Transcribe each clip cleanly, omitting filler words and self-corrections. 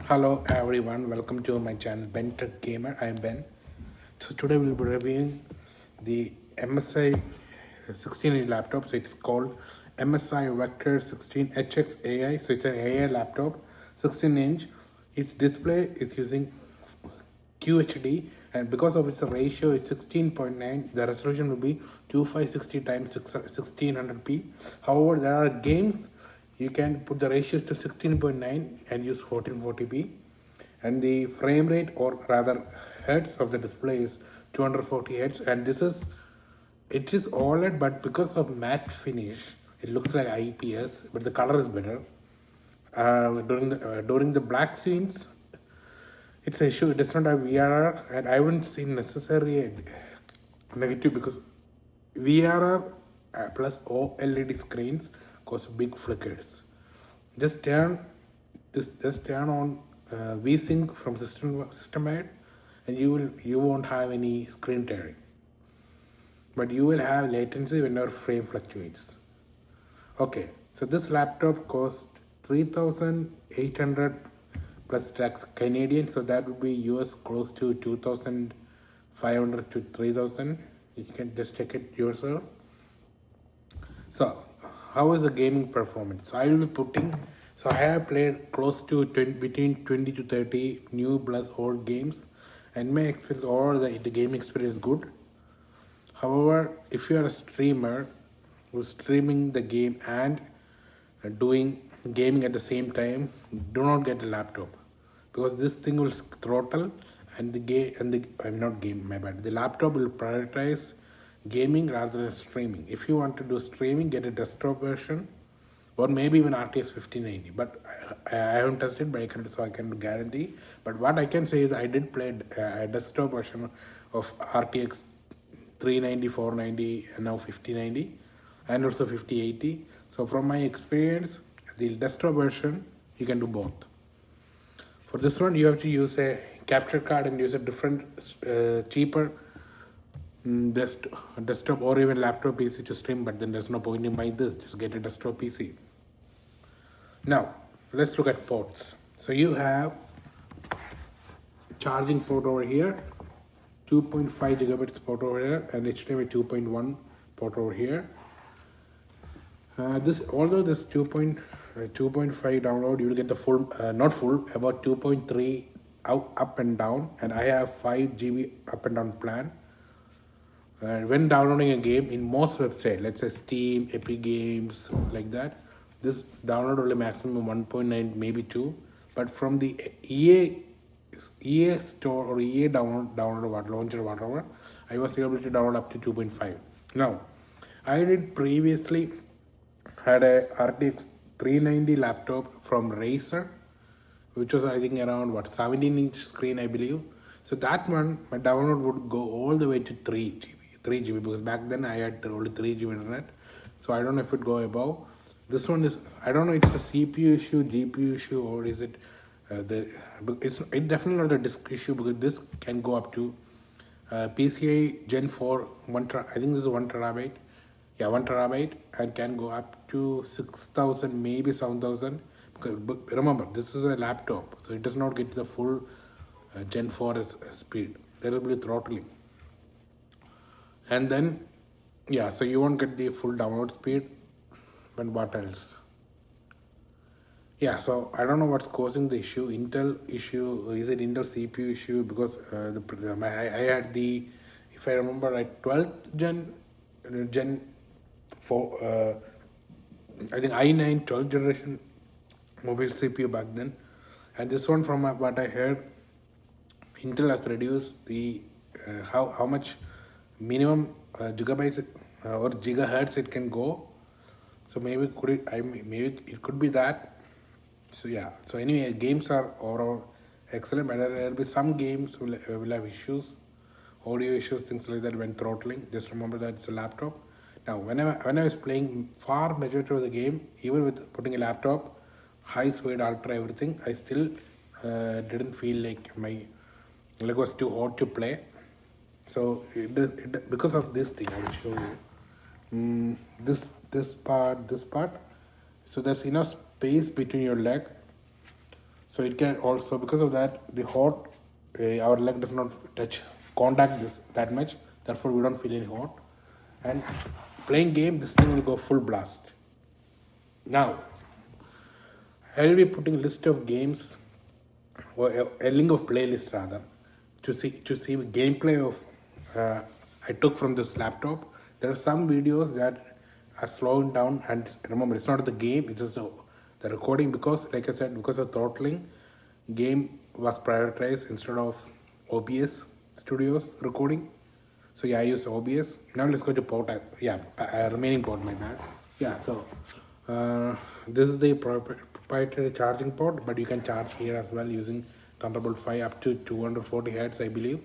Hello everyone, welcome to my channel Ben Tech Gamer. I'm Ben. So today we'll be reviewing the MSI 16-inch laptop. So it's called MSI Vector 16HX AI. So it's an AI laptop, 16-inch. Its display is using QHD, and because of its ratio is 16.9, the resolution will be 2560 times 1600p. However, there are games you can put the ratio to 16.9 and use 1440p, and the frame rate, or rather hertz, of the display is 240 hertz. And it is OLED, but because of matte finish it looks like IPS, but the color is better. During the black scenes, it's an issue. It does not have VRR, and I wouldn't see necessary negative, because VRR plus OLED screens cause big flickers. Just turn on VSync from system wide, and you won't have any screen tearing, but you will have latency whenever frame fluctuates. Okay, so this laptop cost 3,800 plus tax Canadian, so that would be US close to 2,500 to 3,000. You can just check it yourself. So how is the gaming performance? I will be putting, so I have played close to between 20 to 30 new plus old games, and my experience, all the game experience is good. However, if you are a streamer who's streaming the game and doing gaming at the same time, do not get a laptop, because this thing will throttle, and I'm not game, my bad. The laptop will prioritize gaming rather than streaming. If you want to do streaming, get a desktop version, or maybe even RTX 1590. But I haven't tested, but I can guarantee. But what I can say is I did play a desktop version of RTX 390, 490, and now 5090, and also 5080. So from my experience, the desktop version, you can do both. For this one, you have to use a capture card and use a different cheaper desktop or even laptop PC to stream, but then there's no point in buying this. Just get a desktop PC. Now let's look at ports. So you have charging port over here, 2.5 gigabits port over here, and HDMI 2.1 port over here. Although this 2.5 download, you will get the full, not full, about 2.3 out, up and down, and I have 5 GB up and down plan. When downloading a game in most websites, let's say Steam, Epic Games, like that, this download only maximum 1.9, maybe 2. But from the EA store or EA download launcher, whatever, I was able to download up to 2.5. Now, I did previously had a RTX 390 laptop from Razer, which was I think around 17-inch screen, I believe. So that one, my download would go all the way to 3 GB, because back then I had only 3 GB internet. So I don't know if it go above. This one is, I don't know, it's a CPU issue, GPU issue, or is it it definitely not a disk issue, because this can go up to PCI Gen 4 I think this is 1 terabyte. Yeah, 1 terabyte, and can go up to 6,000, maybe 7,000. But remember, this is a laptop, so it does not get the full Gen 4 speed. There will be throttling. And then, yeah, so you won't get the full download speed. And what else? Yeah, so I don't know what's causing the issue. Intel issue, is it Intel CPU issue? Because I had the, if I remember right, 12th Gen 4, I think i9 12th generation mobile CPU back then. And this one, from what I heard, Intel has reduced the how much minimum gigabytes or gigahertz it can go. So maybe it could be that. So yeah, so anyway, games are overall excellent, but there will be some games will have issues, audio issues, things like that when throttling. Just remember that it's a laptop. Now when I was playing far majority of the game, even with putting a laptop, high speed, ultra, everything, I still didn't feel like my leg was too hot to play. So because of this thing, I will show you. This part. So there's enough space between your leg, So it can also, because of that, the hot, our leg does not touch contact this that much, therefore we don't feel any hot. And playing game, this thing will go full blast. Now I will be putting list of games, or a link of playlist rather, to see gameplay of uh, I took from this laptop. There are some videos that are slowing down, and remember, it's not the game; it's just the recording, because, like I said, because of throttling, game was prioritized instead of OBS Studios recording. So yeah, I use OBS. Now let's go to port. Yeah, remaining port, my bad. Yeah, so this is the proprietary charging port, but you can charge here as well using Thunderbolt 5 up to 240 hertz, I believe.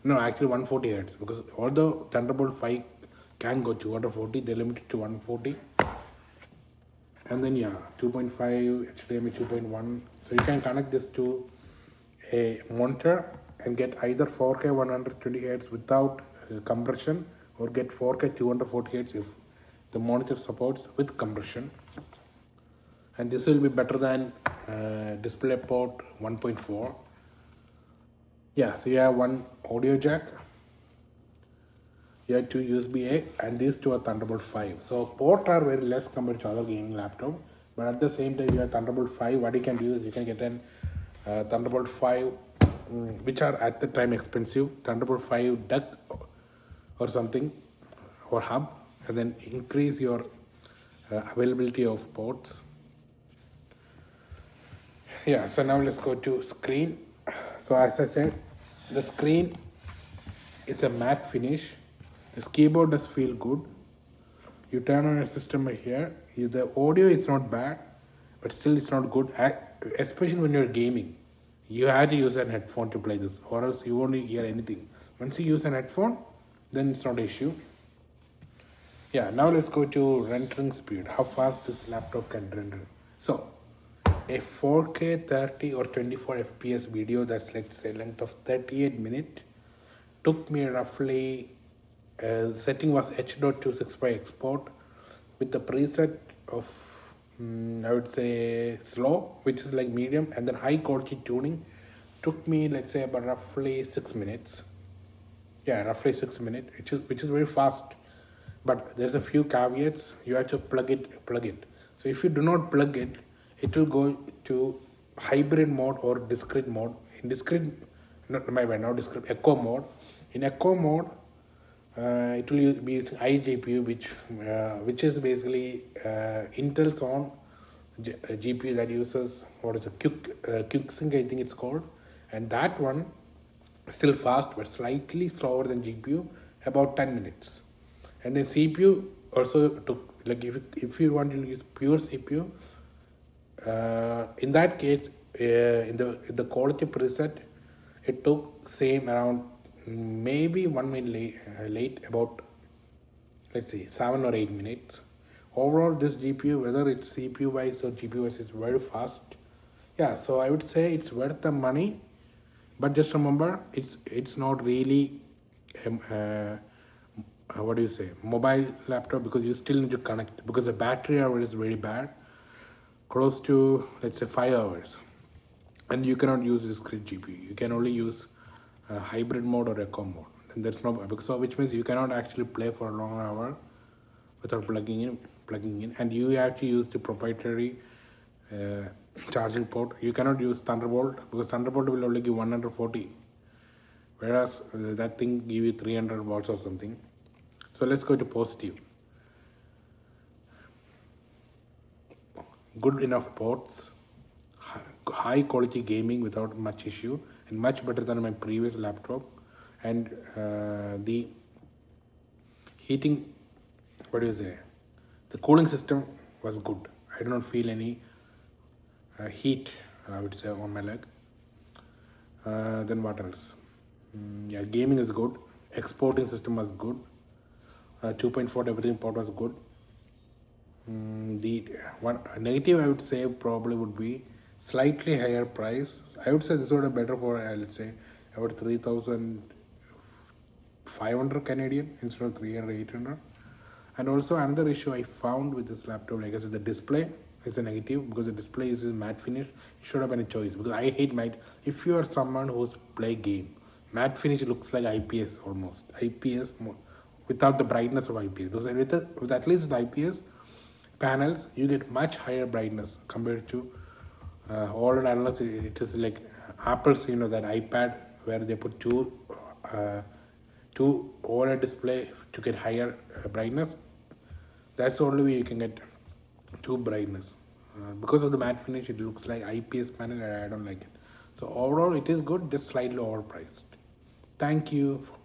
No, actually 140 hertz, because although Thunderbolt 5 can go 240, they limit it to 140. And then yeah, 2.5 HDMI 2.1. So you can connect this to a monitor and get either 4K 120 Hz without compression, or get 4K 240 Hz if the monitor supports with compression. And this will be better than DisplayPort 1.4. Yeah, so you have one audio jack, you have two USB-A, and these two are Thunderbolt 5. So ports are very less compared to other gaming laptop, but at the same time you have Thunderbolt 5. What you can do is you can get an Thunderbolt 5, which are at the time expensive, Thunderbolt 5 duck or something, or hub, and then increase your availability of ports. Yeah, so now let's go to screen. So as I said, the screen is a matte finish. This keyboard does feel good. You turn on a system here, the audio is not bad, but still it's not good, especially when you're gaming. You have to use an headphone to play this, or else you won't hear anything. Once you use an headphone, then it's not an issue. Yeah, now let's go to rendering speed, how fast this laptop can render. So a 4K 30 or 24 FPS video that's, let's say, length of 38 minutes took me roughly, the setting was H.265 export with the preset of I would say slow, which is like medium, and then high quality tuning took me, let's say, about roughly 6 minutes. Yeah, roughly 6 minutes, which is very fast. But there's a few caveats. You have to plug it. So if you do not plug it, it will go to hybrid mode or discrete mode. In discrete, not discrete, echo mode. In echo mode, it will be using iGPU, which is basically Intel's own GPU that uses what is a QuickSync, I think it's called, and that one still fast but slightly slower than GPU, about 10 minutes. And then CPU also took, like, if you want to use pure CPU, in that case, in the quality preset, it took same around maybe 1 minute late, about, let's see, 7 or 8 minutes. Overall, this GPU, whether it's CPU wise or GPU wise, is very fast. Yeah, so I would say it's worth the money, but just remember, it's not really what do you say, mobile laptop, because you still need to connect, because the battery hour is very bad, close to, let's say, 5 hours, and you cannot use discrete GPU. You can only use hybrid mode or echo mode, and that's no, because which means you cannot actually play for a long hour without plugging in, and you have to use the proprietary charging port. You cannot use Thunderbolt, because Thunderbolt will only give 140, whereas that thing give you 300 watts or something. So let's go to positive. Good enough ports, high quality gaming without much issue, and much better than my previous laptop. And the heating, what do you say, the cooling system was good. I do not feel any heat, I would say, on my leg. Then what else? Yeah, gaming is good. Exporting system was good. 2.4 everything port was good. The one negative I would say probably would be slightly higher price. I would say this would be better for, let's say, about 3,500 Canadian instead of 300, 800. And also another issue I found with this laptop, like I said, the display. is a negative, because the display is matte finish. It should have been a choice, because I hate matte. If you are someone who's play game, matte finish looks like IPS almost. Without the brightness of IPS. Because with at least with IPS panels, you get much higher brightness compared to OLED. Unless it is like Apple's, that iPad where they put two OLED display to get higher brightness. That's the only way you can get two brightness. Because of the matte finish, it looks like IPS panel, and I don't like it. So overall, it is good, just slightly overpriced. Thank you for